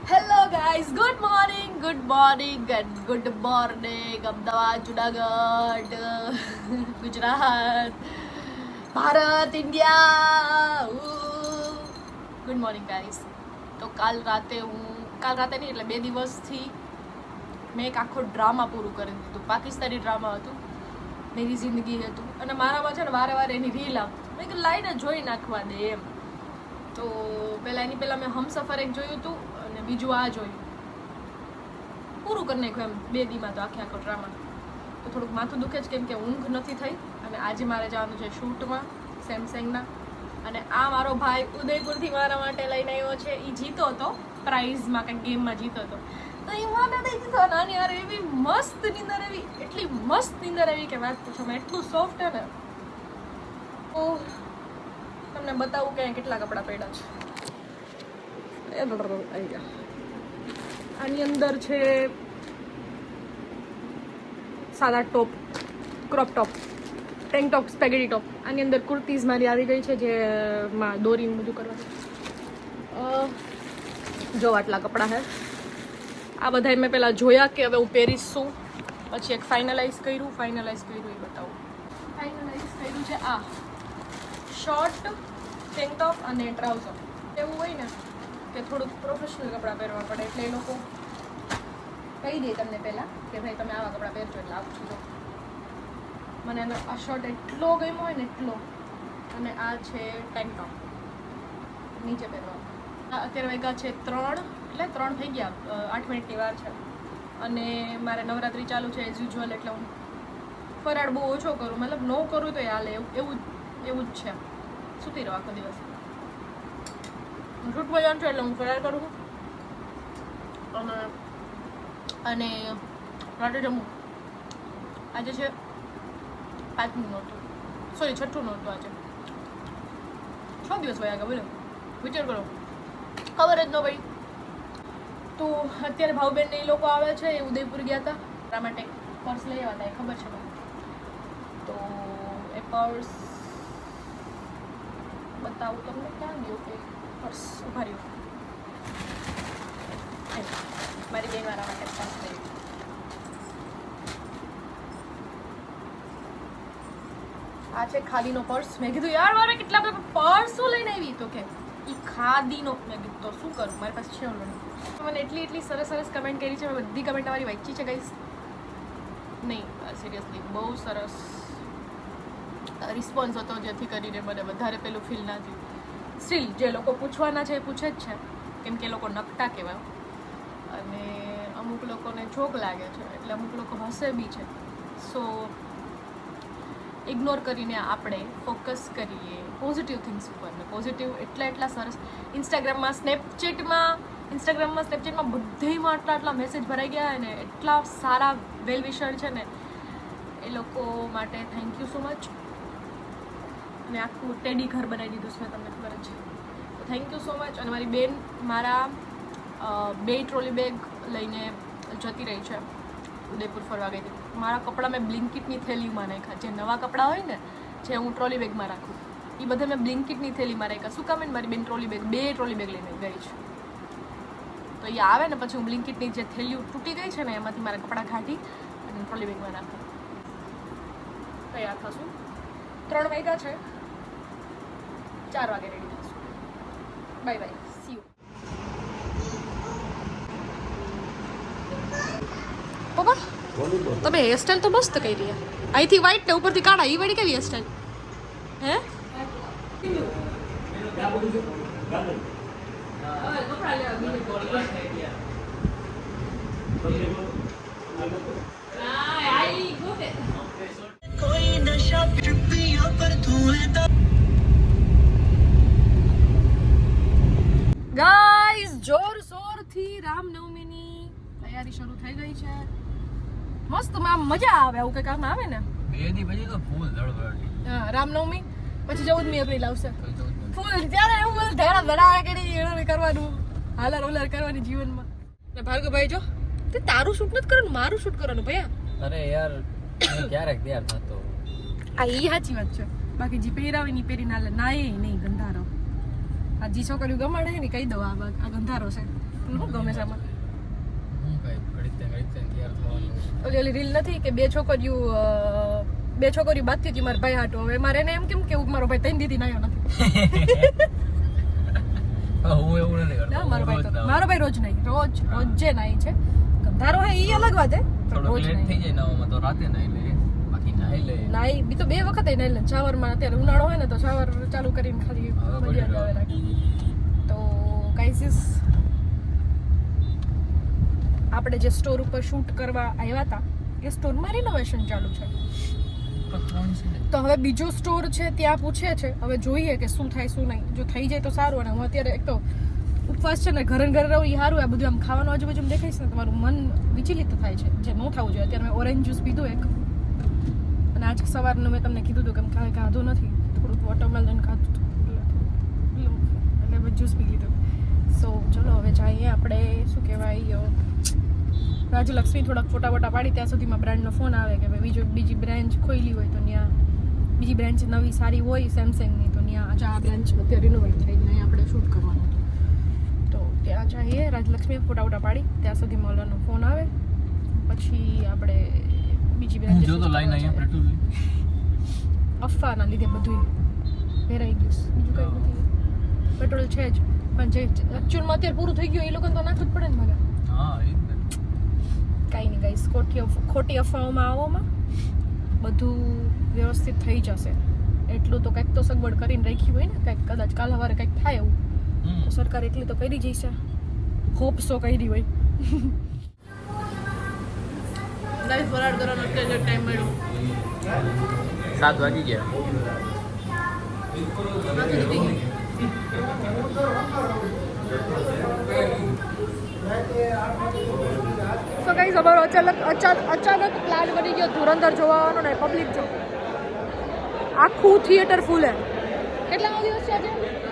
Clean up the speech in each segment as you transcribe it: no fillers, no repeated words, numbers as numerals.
Hello guys, good morning and good morning Ahmedabad, Junagadh, Gujarat, Bharat, India. Good morning guys. તો કાલ રાતે નહીં એટલે 2 દિવસથી મેં એક આખો ડ્રામા પૂરું કરી દીધું. પાકિસ્તાની ડ્રામા હતું, મેરી જિંદગી હતું, અને મારામાં છે ને વારે વારે એની રીલ આવતી. મેં કીધું લાઈને જોઈ નાખવા દે એમ. તો એની પહેલાં મેં હમસફર એક જોયું હતું અને બીજું આ જોયું. પૂરું કરી નાખ્યું એમ 2 દીમાં તો આખો ડ્રામા. તો થોડુંક માથું દુખે જ, કેમ કે ઊંઘ નથી થઈ. અને આજે મારે જવાનું છે શૂટમાં સેમસંગના. અને આ મારો ભાઈ ઉદયપુરથી મારા માટે લઈને આવ્યો છે. એ જીતો હતો પ્રાઇઝમાં, કંઈક ગેમમાં જીતો હતો. તો એ મને નહીં જીતો નાની યાર, એવી મસ્ત નીંદર, એવી એટલી મસ્ત નીંદર એવી કે વાત પૂછો. મેં એટલું સોફ્ટ હે ને. તો તમને બતાવું કે કેટલા કપડાં પડ્યા છે. આની અંદર છે સાદા top, crop top, tank top, spaghetti top. આની અંદર કુર્તીઝ મારી આવી ગઈ છે, જેમાં દોરીને બધું કરવાનું. જો આટલા કપડાં છે. આ બધા મેં પહેલાં જોયા કે હવે હું પહેરીશ શું. પછી એક ફાઇનલાઇઝ કર્યું એ બતાવું. ફાઇનલાઇઝ કર્યું છે આ શોર્ટ, ટેન્ક ટોપ અને ટ્રાઉઝર. એવું હોય ને કે થોડુંક પ્રોફેશનલ કપડાં પહેરવા પડે, એટલે એ લોકો કહી દે તમને પહેલાં કે ભાઈ તમે આવા કપડાં પહેરજો, એટલે આવું છું. મને એનો આ શર્ટ એટલો ગમ્યો હોય ને એટલો. અને આ છે ટેન્ક ટોપ, નીચે પહેરવા. અત્યારે વાગ્યા છે 3, એટલે 3 થઈ ગયા, 8 મિનિટની વાર છે. અને મારે નવરાત્રિ ચાલુ છે એઝ યુઝ્યુઅલ, એટલે હું ફરાળ બહુ ઓછો કરું. મતલબ ન કરું તો હાલે, એવું જ છે. સૂતી રહો આખો દિવસ. શૂટમાં જાઉં છું એટલે હું ફરાળ કરું છું. અને રાતે જમું. આજે છે 5મું નહોતું, સોરી 6ઠું નહોતું. આજે 6 દિવસ વયા ગયા. બોલો, વિચાર કરો, ખબર જ ન પડી. તો અત્યારે ભાવબેન એ લોકો આવે છે, એ ઉદયપુર ગયા હતા. મારા માટે પર્સ લઈ આવ્યા હતા, એ ખબર છે મને. તો એ પર્સ બતાવું તમને. ક્યાં ગયું કે પર્સ? ઉભા રહ્યું. મારી બેન મારા માટે પર્સ લઈ. આ છે ખાદીનો પર્સ. મેં કીધું યાર મારે કેટલા બધા પર્સો લઈને આવી. તો કે એ ખાદીનો. મેં કીધું તો શું કરું, મારી પાસે છે ઓલરેડી. મને એટલી સરસ કમેન્ટ કરી છે. મેં બધી કમેન્ટ તમારી વાંચી છે ગાઈસ. નહીં, સિરિયસલી બહુ સરસ રિસ્પોન્સ હતો, જેથી કરીને મને વધારે પેલું ફીલ ના થયું. સ્ટીલ જે લોકો પૂછવાના છે એ પૂછે જ છે, કેમ કે એ લોકો નકટા કહેવાય. અને અમુક લોકોને જોક લાગે છે, એટલે અમુક લોકો હસે બી છે. સો ઇગ્નોર કરીને આપણે ફોકસ કરીએ પોઝિટિવ થિંગ્સ ઉપર. ને પોઝિટિવ એટલા સરસ. ઇન્સ્ટાગ્રામમાં સ્નેપચેટમાં બધેમાં આટલા મેસેજ ભરાઈ ગયા ને, એટલા સારા વેલ વિશર છે ને, એ લોકો માટે થેન્ક યુ સો મચ. અને આખું ટેડી ઘર બનાવી દીધું છે, તમને ખબર જ છે. તો થેન્ક યુ સો મચ. અને મારી બેન મારા 2 ટ્રોલી બેગ લઈને જતી રહી છે. ઉદયપુર ફરવા ગઈ હતી. મારા કપડાં મેં બ્લિંકિટની થેલીમાં નાખ્યા. જે નવા કપડાં હોય ને, જે હું ટ્રોલી બેગમાં રાખું, એ બધા મેં બ્લિંકિટની થેલીમાં રાખ્યા. શું કામ? મારી બેન 2 ટ્રોલી બેગ લઈને ગઈ છે. તો એ આવે ને પછી હું બ્લિંકિટની જે થેલીઓ તૂટી ગઈ છે ને, એમાંથી મારા કપડાં કાઢી અને ટ્રોલી બેગમાં નાખું. તૈયાર થશું. 3 વાગ્યા છે, 4 વાગે રેડી થશું. Bye bye, see you. પપ્પા તમે હેરસ્ટાઈલ તો મસ્ત કરી રહ્યા. અહીંથી વ્હાઈટ ને ઉપરથી કાળા, એ વળી કેવી હેરસ્ટાઈલ હે? ગાઈઝ, જોરશોરથી રામનવમીની તૈયારી શરૂ થઈ ગઈ છે. મસ્ત મજા આવે આવું કંઈક કામ આવે ને. 2 દી પછી તો ફૂલ ધડધડાટી. હા, રામનવમી પછી 14મી એપ્રિલ આવશે. ફૂલ ત્યારે એવું બધું ધડા ધડા કરી કરવાનું, હાલર ઉલર કરવાની જીવનમાં. ને ભાર્ગવભાઈ જો તે તારું શૂટ નથી કરવાનું, મારું શૂટ કરવાનું ભૈયા. અરે યાર ક્યારેક તૈયાર થતો. આ એ સાચી વાત છે. બાકી જે પહેરાવે ની પહેરી ના લે ના, એ નહીં ગંધારો. આ જે છોકરીઓ ગમાડે ને કહી દો આ ગંધારો છે. શું ગમે છે આમાં? હું કઈ ઘડીક તૈયાર થવાનું. ઓલી રીલ નથી કે બે છોકરીઓ બાતથી હતી મારા ભાઈ હાટો. હવે મારે એને એમ કેમ કેવું કે મારો ભાઈ 3 દીદી નાયો નથી. હું એવું નથી કરતો. ના મારો ભાઈ રોજ નહીં, રોજ જે નાઈ છે. તારો હે ઈ અલગ વાત હે, પણ થોડું રોજ લેટ થઈ નહીં. જાય નાવામાં તો રાતે નાઈ લે, બાકી નાઈ લે. નાઈ બી તો 2 વખત નાઈ લે. શાવરમાં અત્યારે ઉનાળો હોય ને તો શાવર ચાલુ કરીને ખાલી મજા જ આવે રાખી. તો ગાઈસ આપણે જે સ્ટોર ઉપર શૂટ કરવા આવ્યા હતા એ સ્ટોરમાં રિનોવેશન ચાલુ છે. તો હવે બીજો સ્ટોર છે ત્યાં પૂછે છે, હવે જોઈએ કે શું થાય શું નહીં. જો થઈ જાય તો સારું. અને હું અત્યારે એક તો ઉપવાસ છે ને, ઘરે ઘરે રહું એ સારું. આ બધું આમ ખાવાનું આજુબાજુ દેખાઈશ ને તમારું મન વિચલિત થાય છે, જે ન થવું જોઈએ. અત્યારે મેં ઓરેન્જ જ્યુસ પીધું એક, અને આજ સવારનું મેં તમને કીધું હતું કે કાંઈ ખાધું નથી, થોડુંક વોટરમેલન ખાધું હતું એટલે મેં જ્યુસ પી લીધું. સો ચલો હવે જઈએ આપણે, શું કહેવાય, રાજલક્ષ્મી થોડાક ફોટા વોટા પાડી. ત્યાં સુધીમાં બ્રાન્ડનો ફોન આવે કે ભાઈ બીજી બ્રાન્ચ ખોલી હોય તો ત્યાં બીજી બ્રાન્ચ નવી સારી હોય સેમસંગની, તો ત્યાં આજે આ બ્રાન્ચ અત્યારે રિનોવેટ થઈ ને આપણે શૂટ કરવાનું હતું. તો ત્યાં જઈએ, રાજલક્ષ્મી ફોટા વોટા પાડી. ત્યાં સુધીમાં ઓલાનો ફોન આવે, પછી આપણે બીજી બ્રાન્ચ જો તો લાઈન અહીંયા પેટ્રોલ અફવાના લીધે બધું ભેરાઈ ગયું. બીજું કંઈ નથી, પેટ્રોલ છે જ, પણ જે એકચ્યુઅલમાં અત્યારે પૂરું થઈ ગયું એ લોકોને તો નાખવું જ પડે ને મગર. હા એ જ ને. કાંઈ નહીં ગાઈસ, ખોટી અફવાઓમાં આવોમાં બધું વ્યવસ્થિત થઈ જશે. એટલું તો કંઈક તો સગવડ કરીને રાખી હોય ને, કંઈક કદાચ કાલ સવારે કંઈક થાય એવું તો સરકાર એટલી તો કરી જઈશે. હોપ સો કરી હોય. ગાઈસ ફરાળ કરવાનો અત્યારે ટાઈમ મળ્યો 7 વાગી ગયા. સો ગાઈસ અમારો અચાનક પ્લાન બની ગયો ધુરંધર જોવાનો ને પબ્લિક જો આખું થિયેટર ફૂલ હે. કેટલામો દિવસ છે આજે?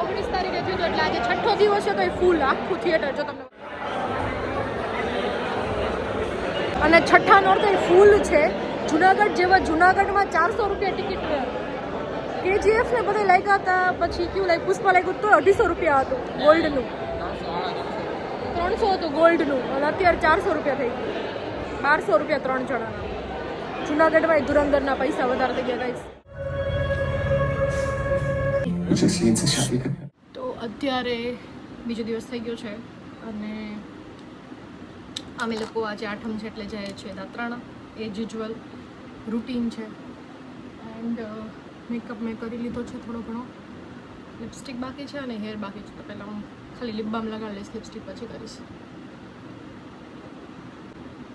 19 તારીખે થયું હતું, એટલે આજે 6ઠ્ઠો દિવસ છે તો એ ફૂલ આખું થિયેટર જો તમને. અને છઠ્ઠા નોર્થ એ ફૂલ છે. જુનાગઢ જેવા જુનાગઢમાં 400 રૂપિયા ટિકિટ છે. KGF ને બધે લાગ્યા હતા, પછી કેવું લાગ્યું, પુષ્પા લાગ્યું તો 250 રૂપિયા હતું ગોલ્ડનું, 300 હતું ગોલ્ડનું, અને અત્યારે 400 રૂપિયા થઈ ગયું. 1200 રૂપિયા 3 જણાના. જુનાગઢમાં ધુરંધરના પૈસા વધારે થઈ ગયા ગાઈસ. તો અત્યારે બીજો દિવસ થઈ ગયો છે અને અમે લોકો આજે 8મ છે એટલે જાય છે દાત્રાણા. એઝ યુઝ્યુઅલ રૂટીન છે. એન્ડ મેકઅપ મેં કરી લીધો છે થોડો ઘણો. લિપસ્ટિક બાકી છે અને હેર બાકી છે, તો પહેલાં હું ખાલી લિપ બામ લગાડી લઈશ, લિપસ્ટિક પછી કરીશ.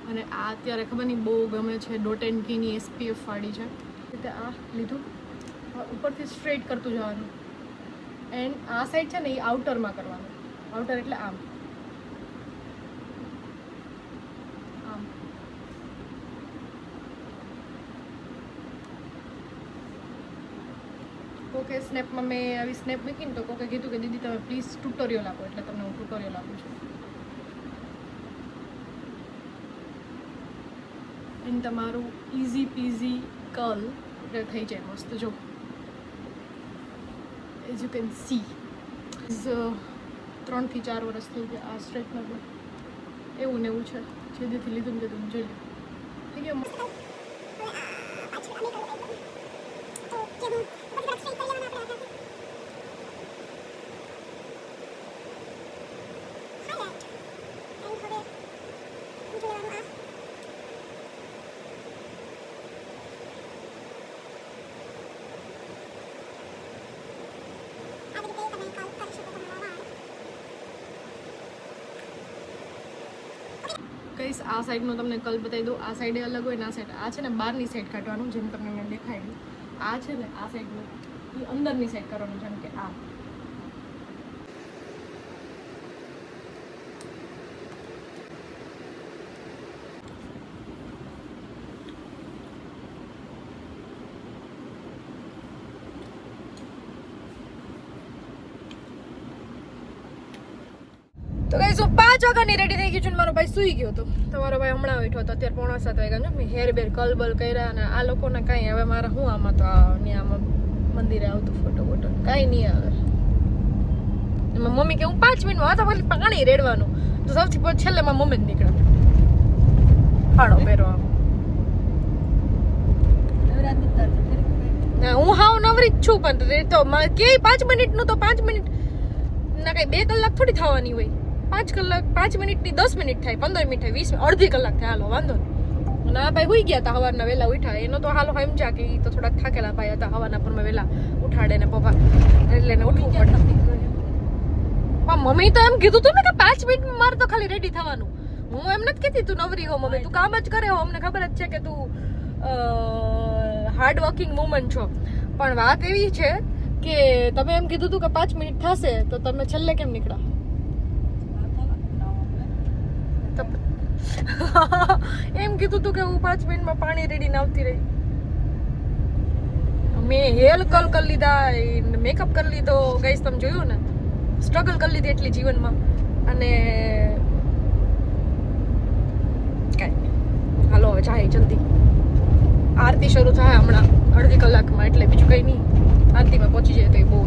અને આ અત્યારે ખબર નહીં બહુ ગમે છે, ડોટ એન્ડ કીની SPF વાળી છે. એટલે આ લીધું, ઉપરથી સ્ટ્રેટ કરતું જવાનું. એન્ડ આ સાઈડ છે ને એ આઉટરમાં કરવાનું. આઉટર એટલે આમ આમ. કોકે સ્નેપમાં મેં આવી સ્નેપ મૂકીને તો કોકે કીધું કે દીદી તમે પ્લીઝ ટ્યુટોરિયલ આપો, એટલે તમને હું ટ્યુટોરિયલ આપું છું. એન્ડ તમારું ઇઝી પીઝી કર્લ થઈ જાય મસ્ત. જો એઝ યુ કેન સી 3 થી 4 વર્ષ થઈ ગયા આ સ્ટ્રેટનર. એવું ને એવું છે, જેથી લીધું ને લીધું જોઈ લો થઈ ગયો મસ્ત. કઈશ આ સાઈડનો તમને કલ બતાવી દઉં. આ સાઈડે અલગ હોય ને આ સાઈડ. આ છે ને બહારની સાઈડ કાઢવાનું, જેમ તમને મેં દેખાડ્યું. આ છે ને આ સાઈડનું એ અંદરની સાઈડ કરવાનું, જેમ કે આ. તો ગાઈસ હું 5 વાગ્યાની રેડી થઈ ગઈ છું. મારો ભાઈ સૂઈ ગયો હતો. તમારો ભાઈ હમણાં ઉઠ્યો હતો, અત્યારે 6:45 વાગ્યા. મેં હેર બેર કલબલ કર્યા અને આ લોકોને કાંઈ હવે મારા હું આમાં તો આમાં મંદિરે આવતું ફોટો કાંઈ નહીં આવે. એમાં મમ્મી કે હું 5 મિનિટમાં હતા, ખાલી પાણી રેડવાનું. તો સૌથી છેલ્લે માં મમ્મી જ નીકળે હાડો પહેરવા. હું હાવ નવરી જ છું પણ તો કે 5 મિનિટનું તો 5 મિનિટ ના કઈ 2 કલાક થોડી થવાની હોય. 5 કલાક 5 મિનિટની 10 મિનિટ થાય, 15 મિનિટ થાય, 20 અડધી કલાક થાય. હાલો વાંધો નહીં. ના ભાઈ હુઈ ગયા હતા સવારના વહેલા ઉઠ્યા એનો તો હાલો સમજ્યા કે ઈ તો થોડાક થાકેલા ભાઈ હતા. સવારના પર વહેલા ઉઠાડે ને પપ્પા એટલે એને ઉઠવું પડે. પણ મમ્મી તો એમ કીધું તું ને કે 5 મિનિટમાં મારે તો ખાલી રેડી થવાનું. હું એમ નથી કહેતી તું નવરી હો મમ્મી, તું કામ જ કરે હો, અમને ખબર જ છે કે તું હાર્ડ વર્કિંગ વુમન છો. પણ વાત એવી છે કે તમે એમ કીધું તું કે 5 મિનિટ થશે તો તમે છેલ્લે કેમ નીકળ્યા? એમ કીધું તું કે હું 5 મિનિટમાં પાણી રેડી આવતી રહી. મેં હેર કલ કરી લીધા, મેકઅપ કરી લીધો, ગાઈસ તમે જોયું ને, સ્ટ્રગલ કરી લીધી એટલી જીવનમાં. અને કાંઈ હાલો હવે જાય જલ્દી. આરતી શરૂ થાય હમણાં અડધી કલાકમાં, એટલે બીજું કંઈ નહીં. આરતીમાં પહોંચી જાય તો એ બહુ